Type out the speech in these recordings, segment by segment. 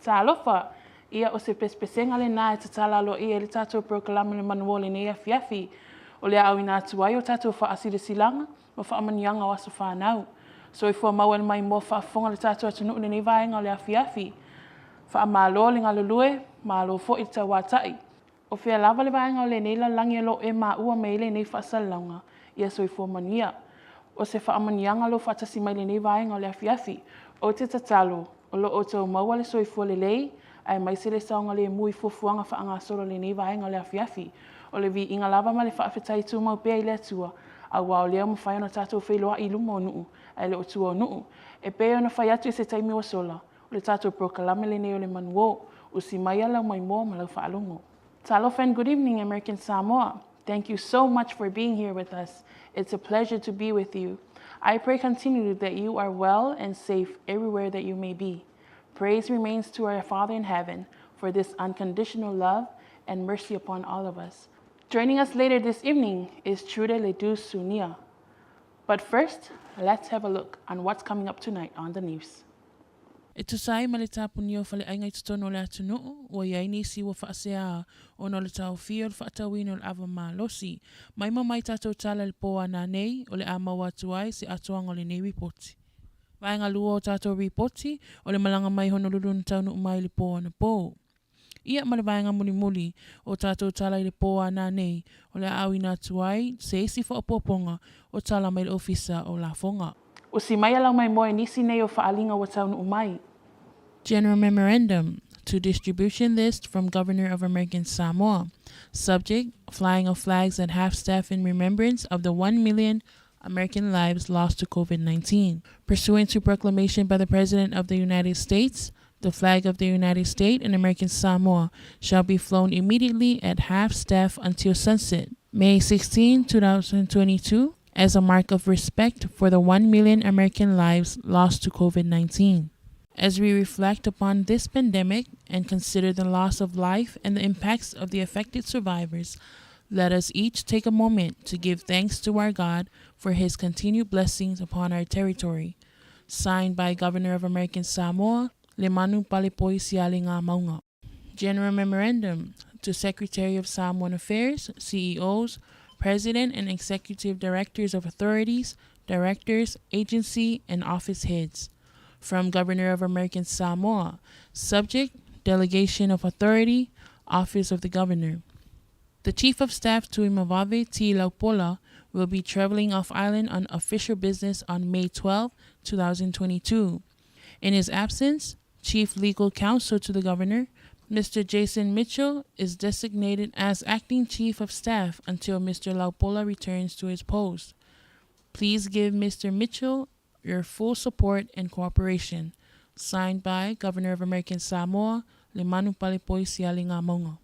Talofa, ia o se pespesenga le nā e te talalo ia le tātou proklama le manuo le nei afiafi. O le au ina atuai o tātou whaasiri silanga, o whaamanianga o aso whanau. So i fua mau mai mo whaafonga le tātou atunu le nei vaenga o le afiafi. Whaamalo le ngalulue, malo fo i te watai. O whia lava le vaenga o le nei la langi alo e maa ua mei le nei whaasalanga, ia so i fua mania. O se whaamanianga lo whaatasi mai le nei vaenga o le afiafi, o te tatalo. O lo o tau maua le soifua le lei, ai mai se le saonga le mui fufuanga whaanga solo le nei vaenga o le afiafi. O le vi inga lava ma le whaafetai tu mau pea i le atua, a wao leo ma whai ona tātou whailoa i lumo o nuu, ai le o tua o nuu. E pea ona whai atu i se taimi o sola, o le tātou prokalame le nei o le manuo, o si mai ala mai mo ma lau whaalongo. Talofa and good evening, American Samoa. Thank you so much for being here with us. It's a pleasure to be with you. I pray continually that you are well and safe everywhere that you may be. Praise remains to our Father in heaven for this unconditional love and mercy upon all of us. Joining us later this evening is Trude Ledoux Sunia. But first, let's have a look on what's coming up tonight on the news. E tu sai ma le tāpuni o whale ainga i tutono le atunu, o iai nisi wa whaasea o no le tau fio le whaatawino le awa maa losi, mai mai tātou tala le poa nā nei o le ama watuai se atuanga o le nei ripoti. Vaenga lua o tātou ripoti o le malanga mai Honolulu na taunu umai le poa na po. Ia ma le vaenga muli o tātou tala i le poa nā nei o le au ina tuai se isi whaapoponga o tala mai le ofisa o la fonga. O si mai alau mai moe nisi nei o whaalinga wa taunu umai. General Memorandum to Distribution List from Governor of American Samoa. Subject, flying of flags at half-staff in remembrance of the 1 million American lives lost to COVID-19. Pursuant to proclamation by the President of the United States, the flag of the United States and American Samoa shall be flown immediately at half-staff until sunset, May 16, 2022, as a mark of respect for the 1 million American lives lost to COVID-19. As we reflect upon this pandemic and consider the loss of life and the impacts of the affected survivors, let us each take a moment to give thanks to our God for His continued blessings upon our territory. Signed by Governor of American Samoa, Lemanu Palipoisiali ngā maunga. General Memorandum to Secretary of Samoan Affairs, CEOs, President and Executive Directors of Authorities, Directors, Agency, and Office Heads. From Governor of American Samoa. Subject, Delegation of Authority, Office of the Governor. The Chief of Staff to Imavave T. Laupola will be traveling off-island on official business on May 12, 2022. In his absence, Chief Legal Counsel to the Governor, Mr. Jason Mitchell, is designated as Acting Chief of Staff until Mr. Laupola returns to his post. Please give Mr. Mitchell your full support and cooperation. Signed by Governor of American Samoa, Lemanu Palipoisiali ngā maunga.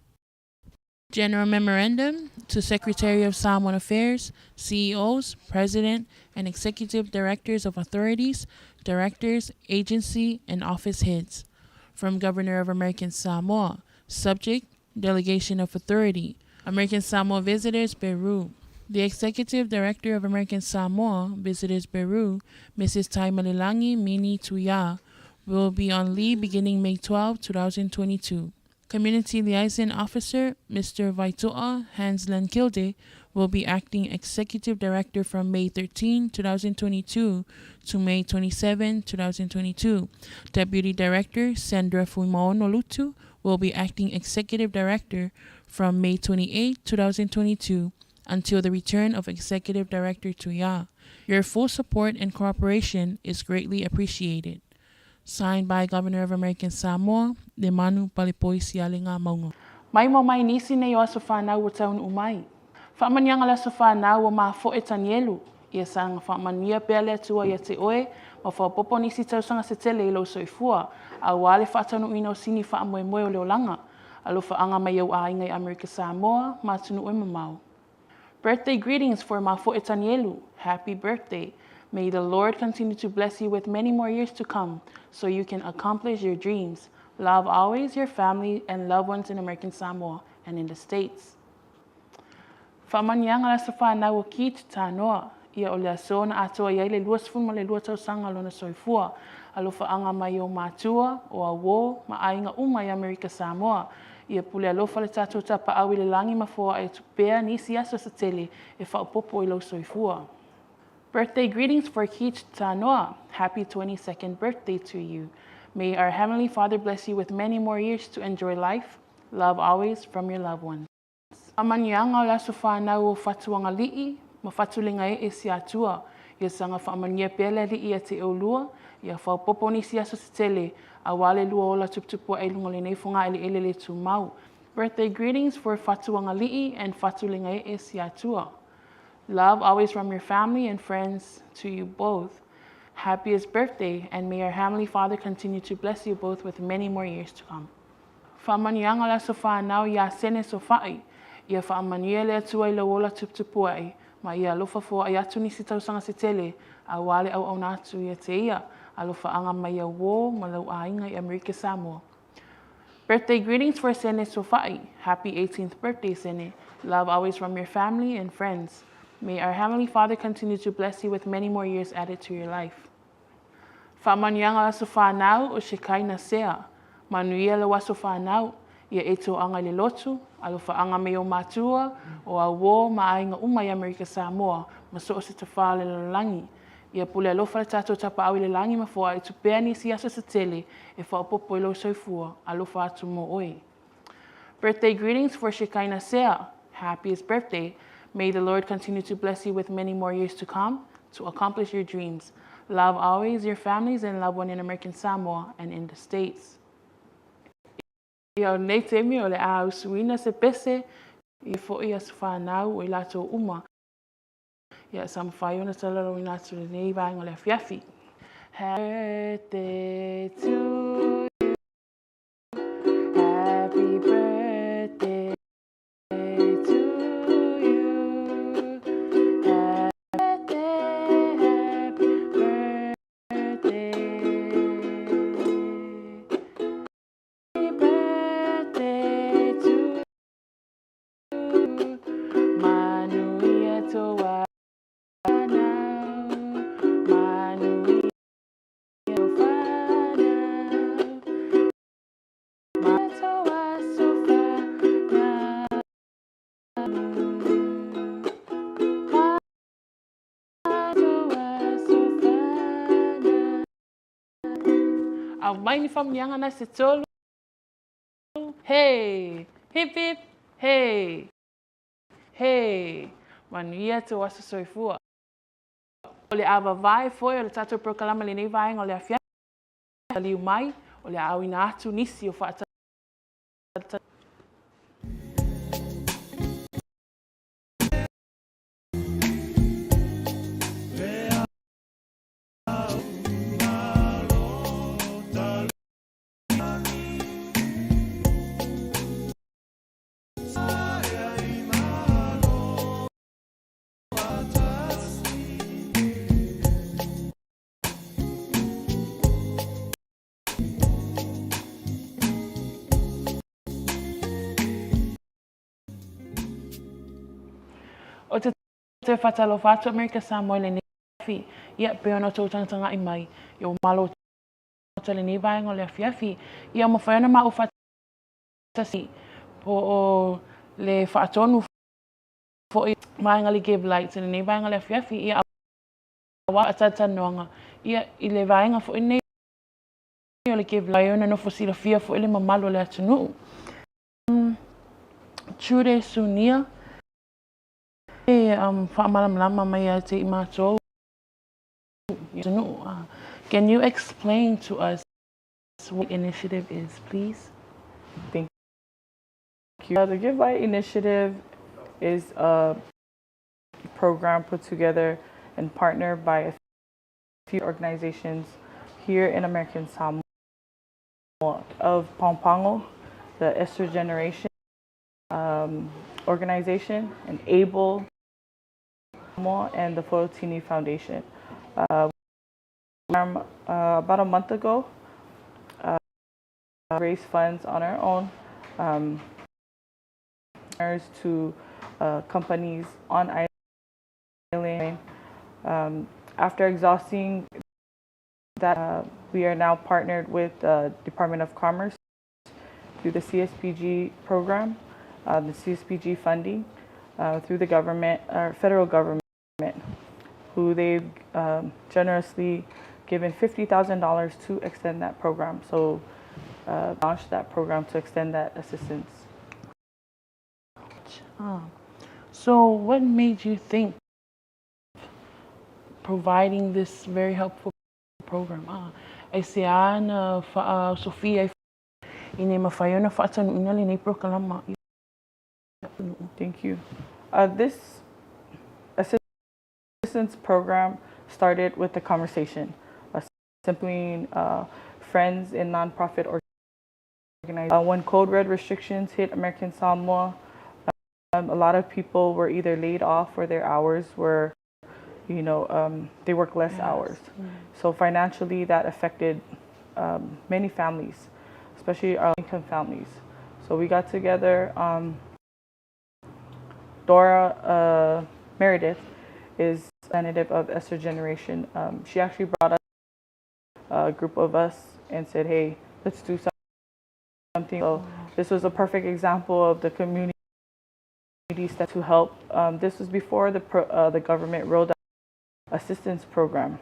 General Memorandum to Secretary of Samoan Affairs, CEOs, President, and Executive Directors of Authorities, Directors, Agency, and Office Heads. From Governor of American Samoa. Subject, Delegation of Authority. American Samoa Visitors Peru. The Executive Director of American Samoa Visitors Peru, Mrs. Taimalilangi Mini Tuya, will be on leave beginning May 12, 2022. Community Liaison Officer, Mr. Vaitoa Hans Lankilde, will be acting Executive Director from May 13, 2022 to May 27, 2022. Deputy Director, Sandra Fuimaonolutu, will be acting Executive Director from May 28, 2022 until the return of Executive Director Tuya. Your full support and cooperation is greatly appreciated. Signed by Governor of American Samoa, Le Manu Palipoisialinga Maunga. Mai mo mai nisi nei o aso whanau o taun umai. Whaamanianga la so whanau o maa fo e tanielu. Ia sanga whaamania pēle atua ia te oe, ma whapopo nisi tausanga se tele i lau soifua, a wale whaatanu ino sini whaamoe moe o leo langa, alo whaanga mai au a ingai Amerika Samoa, ma tunu oe mamau. Birthday greetings for maa fo e tanielu. Happy birthday. May the Lord continue to bless you with many more years to come, so you can accomplish your dreams. Love always your family and loved ones in American Samoa and in the States. Whaamanianga la sa whanau o ki te tānoa. Ia o lea sona atoa iai le luasfun ma le lua tausanga lona soifua. Alo whaanga mai o mātua o a wō ma ainga uma i Amerika Samoa. Ia pule alofa le tātou tapa au i le langi mafua e tupea nisi aso sa tele e whaopopo i lau soifua. Birthday greetings for Keith Tanoa. Happy 22nd birthday to you. May our Heavenly Father bless you with many more years to enjoy life. Love always from your loved ones. Amanianga la so whanau o whatuanga li'i, ma whatulinga e si atua. Ia sanga whaamania pele li'i a te eulua, ia whaopopo ni si aso se tele, a wale lua o la tuptupua e lunga le neifunga ele ele le tu mau. Birthday greetings for whatuanga li'i and whatulinga e si atua. Love always from your family and friends to you both. Happiest birthday, and may our Heavenly Father continue to bless you both with many more years to come. Whaamanianga la so whanau ia sene so whai. Ia whaamania le atua i la wola tuptupua e, ma ia alofa fo ai atu ni si tausanga se tele, a wale au au natu ia te ia, alofa anga mai a wō ma lau a inga i Amerika Samoa. Birthday greetings for Sene Sofai. Happy 18th birthday, Sene. Love always from your family and friends. May our Heavenly Father continue to bless you with many more years added to your life. Whaamanianga la so whanau o Shekaina Sea. Manuia le waso whanau. Ia eto anga le lotu, alo whaanga me o mātua, o a wō ma ainga uma i Amerika Samoa, ma so o se tawhale le langi. Ia pule alofa le tātou tapa au i le langi mafua e tupea ni si aso se tele, e whaopopo i lo soifua, alofa atu mo oi. Birthday greetings for Shekaina Sea. Happiest birthday. May the Lord continue to bless you with many more years to come, to accomplish your dreams. Love always your families and loved one in American Samoa and in the States. Ia o nei te mi o le a usuina se pese, i fo ia se whanau o i lato uma. Ia sam whaiona talaro i natu le nei vaenga le fiafi. Happy birthday to you. Happy birthday to you. Happy birthday. Au mai ni whamnianga na se tolu. Hey! Hip hip! Hey! Hey! Manuia te wasa soifua. O le awa vai foi o le tātou prokalama le nei vaenga o le awhia. Liu mai o le au ina atu nisi o whaata. O te whatalo whātua Amerika Samoa le nefi, ia peona tō tangtanga i mai, i o malo tō le nevaenga le awhiawhi, ia mo whaiona ma o whatasi, po o le whaatonu fo i maenga li give lights le nevaenga le awhiawhi, ia awa atatanoanga, ia i le vaenga fo i nei o le give lights, iona no fo sila fia fo i le mamalo le atunu. Chure sunia, whaamalamlama mai a te i mātou. Can you explain to us what the initiative is, please? Thank you. The Give Right initiative is a program put together and partnered by a few organizations here in American Samoa of Pampango, the Esther Generation organization, and ABLE, and the Forotini Foundation. About a month ago, raised funds on our own to companies on island. After exhausting that, we are now partnered with the Department of Commerce through the CSPG program, the CSPG funding through the government, federal government, who they've generously given $50,000 to extend that program. So launched that program to extend that assistance. So what made you think providing this very helpful program? I say na Sophia ine mafayona fa'atan unali ni proklama. Thank you. This assistance program started with a conversation, simply friends in nonprofit organizations. When Code Red restrictions hit American Samoa, a lot of people were either laid off or their hours were, they work less hours. So financially, that affected many families, especially our income families. So we got together. Dora Meredith is representative of Esther Generation. She actually brought us a group of us and said, "Hey, let's do something." So this was a perfect example of the community step to help. This was before the government rolled out assistance program.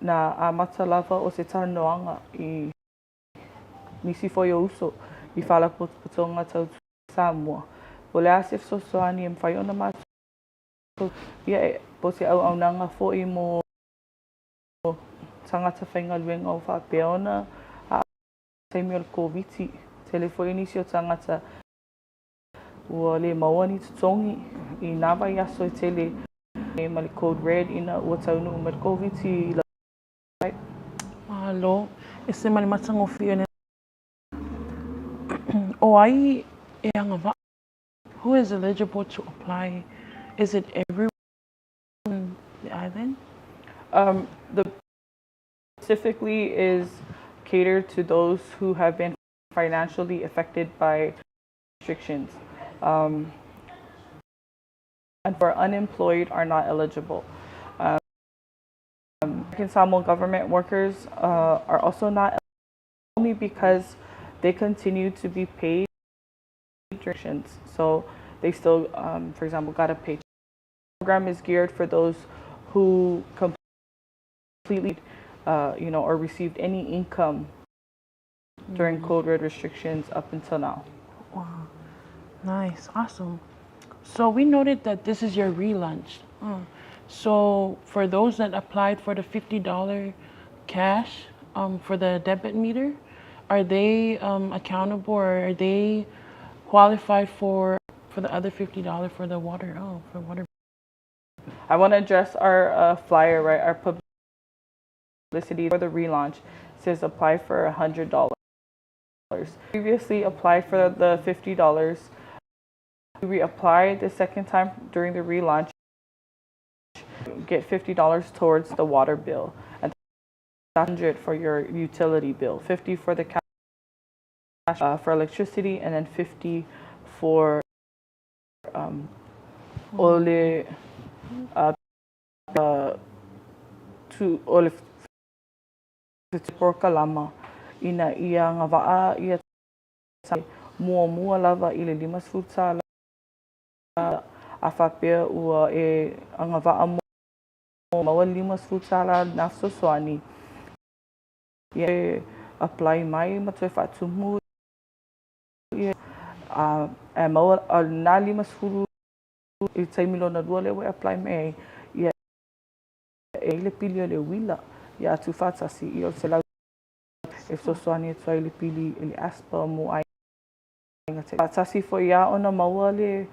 Na matalava o se tanoanga I nisi foi uso I fala putonga tau Samoa. Ole asif so soani em faiona ma ia po se au nanga foi mo tangata whainga luenga o whapeona a Samuel Kvzktv telefoi inisio tangata ua le mawani tutongi I nawa I aso I tele e mali Code Red ina ua taunu umat Kvzktv Hello, ese mali matango fiona. O ai e anga who is eligible to apply? Is it everyone on the island? The specifically is catered to those who have been financially affected by restrictions, and for unemployed are not eligible. American Samoa government workers are also not eligible only because they continue to be paid restrictions. So they still, for example, got a paycheck. The program is geared for those who completely, or received any income during Code Red restrictions up until now. Wow, nice, awesome. So we noted that this is your relaunch. So for those that applied for the $50 cash for the debit meter, are they accountable, or are they qualified for the other $50 for the water? For water. I want to address our flyer, right? Our publicity for the relaunch says apply for $100. Previously applied for the $50. We reapplied the second time during the relaunch, get $50 towards the water bill, and $100 for your utility bill, $50 for the cash for electricity, and then $50 for ole to ole porkalama ina ia ngavaa ia mua lava I le 5 futsala a whapea ua e ngavaa maua 5 futsala nafso swani ia apply mai matue whatumu e maua na 5 furu I taimilo na 2 le apply mai ia le pili o le wila. Ia tu fatasi I o se lau e sosoani e tuai le pili le aspa mo ai. Fatasi fo ia ona maua le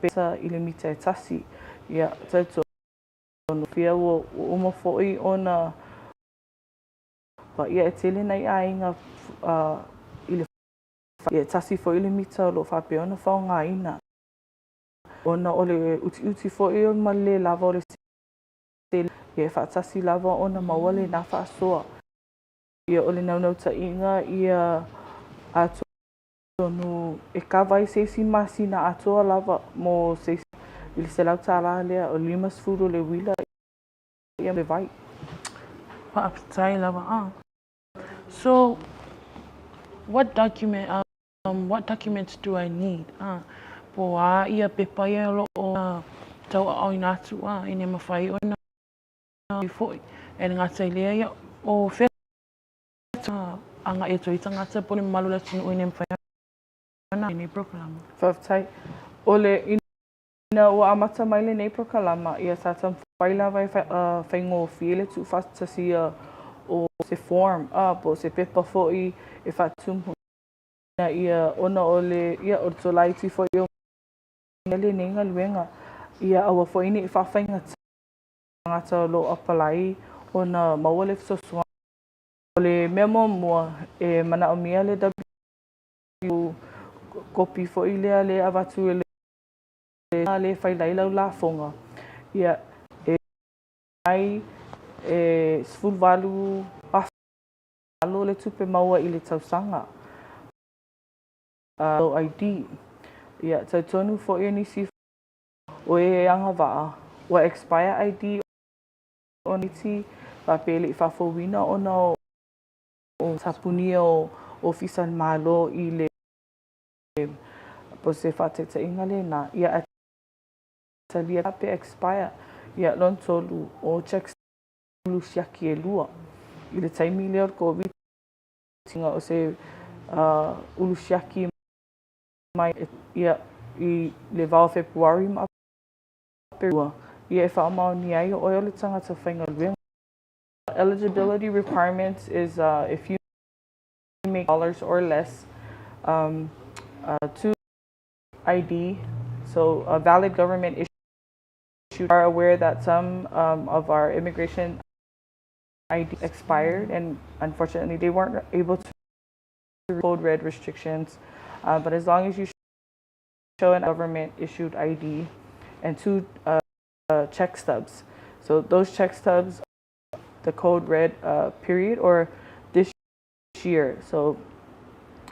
pesa I le mita e tasi. Ia taito no pia o uma fo'i ona pa ia e tele nei ainga I le ia tasi fo I le mita lo fape ona fao ngā ina. Ona o le uti fo'i o ma le lava o le tele. Ia fatasi lava ona maua le nā faasoa. Ia o le naunau ta inga ia ato no e kawai seisi masina atoa lava mo seisi I le selau tāla lea o 5 furu le wila ia le vai. Whaapatai lava. So, what documents do I need? Po ia pepa ia lo o tau au ina atu ine mawhai o na foi. E ngā tai lea ia o wheta anga e toi tangata pone malula tino ine mawhai ana nei proklama. Whaapatai. O le ina o amata mai le nei proklama ia satam whaila vai whaingo fiele tu fatasi o se form po se pepa foi e fatum ia ona o le ia o tolai ti foi o le nenga luenga ia awa foi ni whawhainga ngata lo apalai ona mawale fsosua o le memo mua e mana o mia le w kopi foi lea le avatu le whailai lau la fonga ia e ai e sfulvalu alo le tupe maua I le tausanga o ID ia tautonu fo ia nisi o e anga waa o expire ID o niti pa pele I whawhowina ona o tapunia o ofisan malo I le po se whateta inga le na ia atalia pe expire ia lon tolu o checks lu siaki e lua I le taimi leo ko tinga o se ulu siaki mai ia I le vau Februari ma perua ia e whaamau ni ai o le tangata whainga luenga. Eligibility requirements is if you make dollars or less, 2 ID, so a valid government issue. Are aware that some of our immigration ID expired and unfortunately they weren't able to code red restrictions, but as long as you show a government issued ID and 2 check stubs. So those check stubs, the code red period or this year. So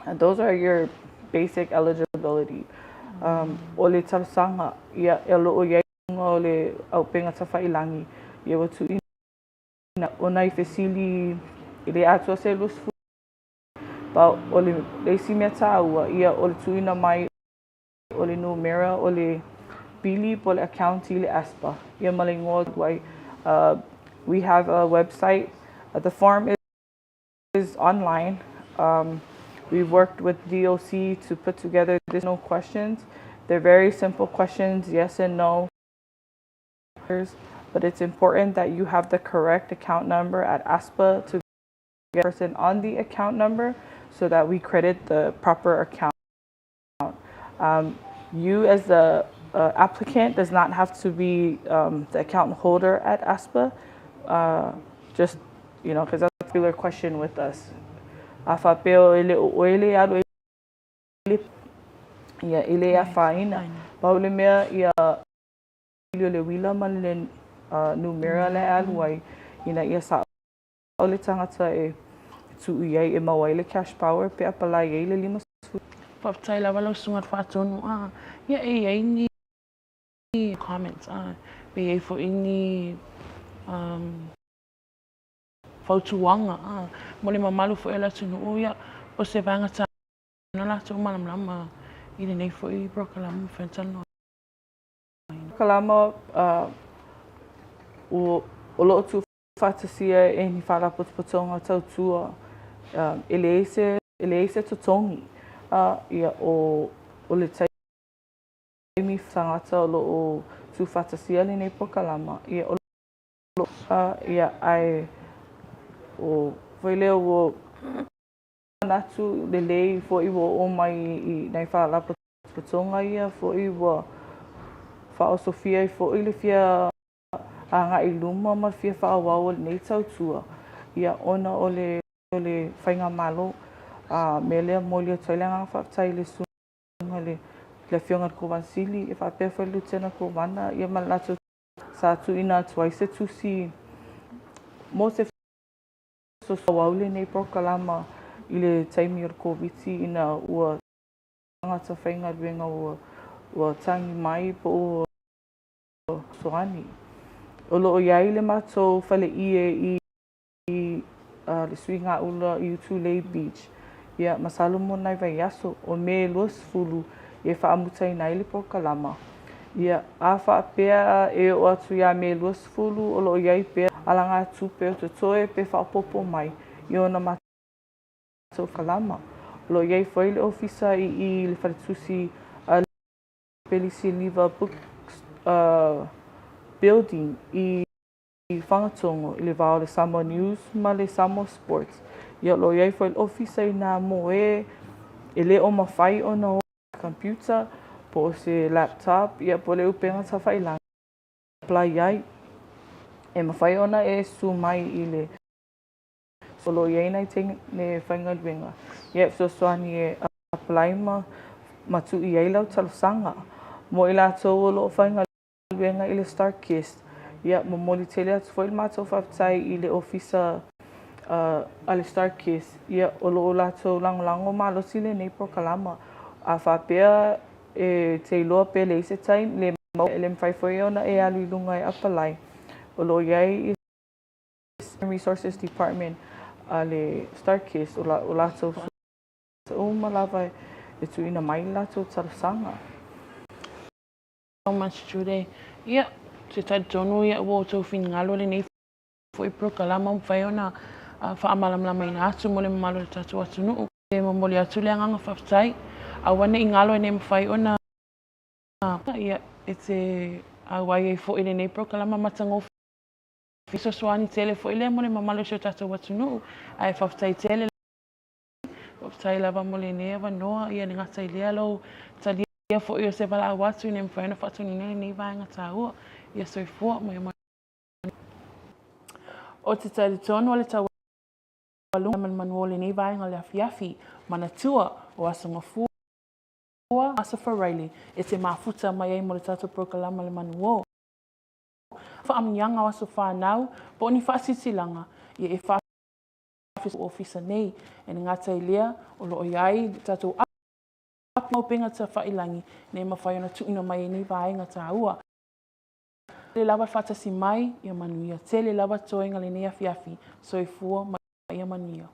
those are your basic eligibility. O le tausanga ia e loo iai o le aupenga ta whailangi ia watu ina o nai fesili I le atua se lusfu pa o le leisi mea tāua ia o le tuina mai o le numera o le bili po le account I le aspa ia malingoa wai. We have a website. The form is online. We've worked with DOC to put together these no questions. They're very simple questions, yes and no. But it's important that you have the correct account number at ASPA to get a person on the account number so that we credit the proper account. You as the applicant does not have to be the account holder at ASPA. Just, because that's a popular question with us. Afapeo ele oele alo ia ele a faina. Paule mea ia le wila man le numera le aluai ina ia sa ole tangata e tu iai e mawai le cash power pe apalai e le 5 Papatai lava lau sungat whaatonu ia e ini comments be e fo ini fautuanga mo le mamalu fo ela tunu ia o se vanga ta na la tu malam lama I nei fo I proklama fentano kalama o lo tu fatasia e ni fala potpotonga tau tua eleise totongi ia o le taimi sangata o lo tu fatasia le nei proklama ia ia ai o foi leo o natu le lei fo I wo o mai I nei fa la patonga ia fo I wo fa o Sofia fo I le fia anga I luma ma fia fa wa nei tau tua ia ona o le whainga malo me lea mo le tailanga fa tai le sunga le fionga ko vansili e fa pe fa lutena ko mana ia ma latu sa tu ina twice tu si mo se so waule nei prokalama I le taimi o COVID ina ua ngata whainga ruenga ua tangi mai po o soani. O loo iai le matou whale I le swinga ula I Utulei Beach. Ia masalo mo nai vai aso o me luas fulu e whaamutai nai le prokalama. Ia a whaapea e o atu ia me luas fulu o loo iai pea alanga tupe o te toe pe whaapopo mai. Ia ona matou kalama. Lo iai foi le ofisa I le wharetusi Pelisi Liva Book Building I whangatongo I le vao le Samoa News ma le Samoa Sports. Ia lo iai foi le ofisa I nā moe e le o mawhai o na computer po se laptop ia po le upenga sa whailangi. Pla iai e mawhai ona e su mai I le solo iai nei te ne whainga ruenga. Ia so soani e apply ma tu iai lau talosanga. Mo I lātou o loo whainga ruenga I le Starkist. Ia mo moli tele atu foi le mātou whaftai I le ofisa a le Starkist. Ia o loo lātou lango malosi le nei prokalama. A whapea e te iloa pe le ise time le mwhaifoe ona e alu ilunga e apalai. O loo iai I Resources Department a le Starkist o lātou o malava e tu ina mai lātou talosanga. So much today. Ia, te tai tonu ia ua o tau whingalo le nei fo I prokalama mwhai ona whaamalamlama ina atu mo le mamalo le tatu atu nuu. E mamoli atu le anganga whaftai. A wane I ngalo e nei mwhai ona ia e te awai e fo I le nei prokalama matango fiso soani tele fo I le mo le mamalo le tatu atu nuu. Ai whaftai tele whaftai lava mo le nei wanoa ia ni ngata I lea lau talia ia fo I o se wala watu I ne mwhaina whatu ni nei vaenga tāua. Ia soifua mo ia o te tai tonu o le tau walunga manuo le nei vaenga le afiafi manatua o asanga fua asa wharaili e te mafuta mai ai mo le tatu prokalama le manuo. Whaamnyanga o aso whanau po ni whaasitilanga ia e whaafisa ofisa nei e ni ngata I lea o loo iai tatu apinga pinga ta whailangi nei mawhai ona tuina mai nei vaenga tāua. Le lava whatasi mai ia manuia. Te le lava toenga le nei afiafi soifua mai ia manuia.